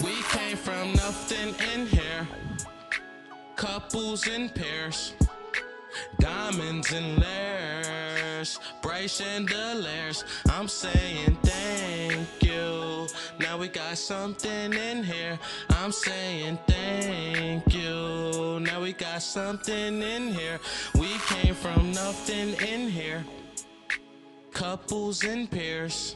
We came from nothing in here. Couples in pairs, diamonds and layers, bright chandeliers. I'm saying thank you. Now we got something in here. I'm saying thank you. Now we got something in here. We came from nothing in here. Couples in pairs,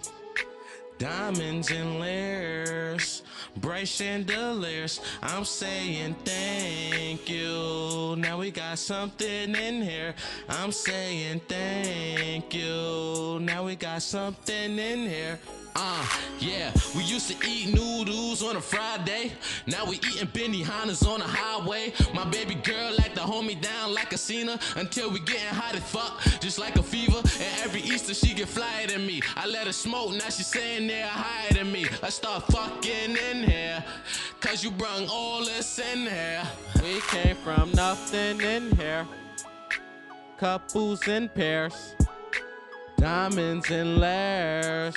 diamonds and layers, bright chandeliers. I'm saying thank you. Now we got something in here. I'm saying thank you. Now we got something in here. Yeah, we used to eat noodles on a Friday. Now we eating Benihanas on the highway. My baby girl like to hold me down like a Cena until we getting hot as fuck, just like a fever. And every Easter she get flyer than me. I let her smoke, now she saying they're higher than me. Let's start fucking in here, cause you brung all this in here. We came from nothing in here. Couples in pairs, diamonds and layers,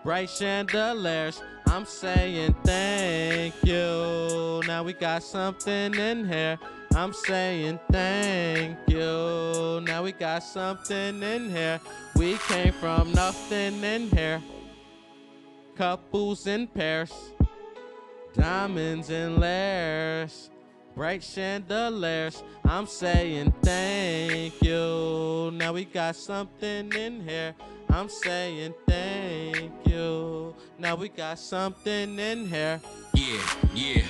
bright chandeliers. I'm saying thank you. Now we got something in here. I'm saying thank you. Now we got something in here. We came from nothing in here. Couples in pairs, diamonds and layers, bright chandeliers. I'm saying thank you. Now we got something in here. I'm saying thank you. Now we got something in here. Yeah.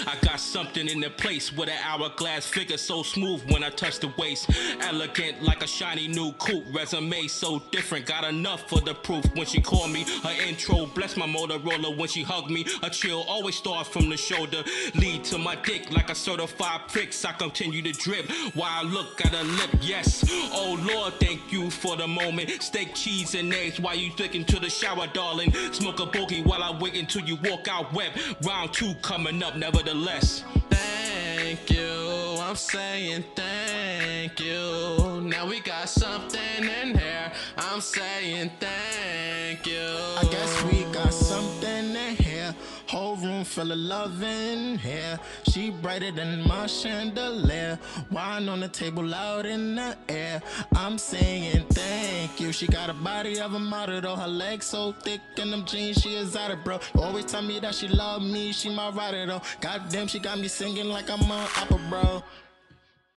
I got something in the place with an hourglass figure so smooth when I touch the waist. Elegant like a shiny new coupe. Resume so different, got enough for the proof. When she called me, her intro blessed my Motorola. When she hugged me, a chill always starts from the shoulder. Lead to my dick like a certified pricks. I continue to drip while I look at her lip. Yes, oh Lord, thank you for the moment. Steak, cheese, and eggs while you thinking to the shower, darling. Smoke a bogey while I wait until you walk out wet. Round 2 coming up, nevertheless. Thank you, I'm saying thank you. Now we got something in here. I'm saying thank you. I guess we got something in here. Whole room full of love in here. She brighter than my chandelier. Wine on the table out in the air. I'm saying thank you. She got a body of a model though. Her legs so thick in them jeans, she is out of bro. Always tell me that she love me, she my rider though. Goddamn, she got me singing like I'm on opera, bro.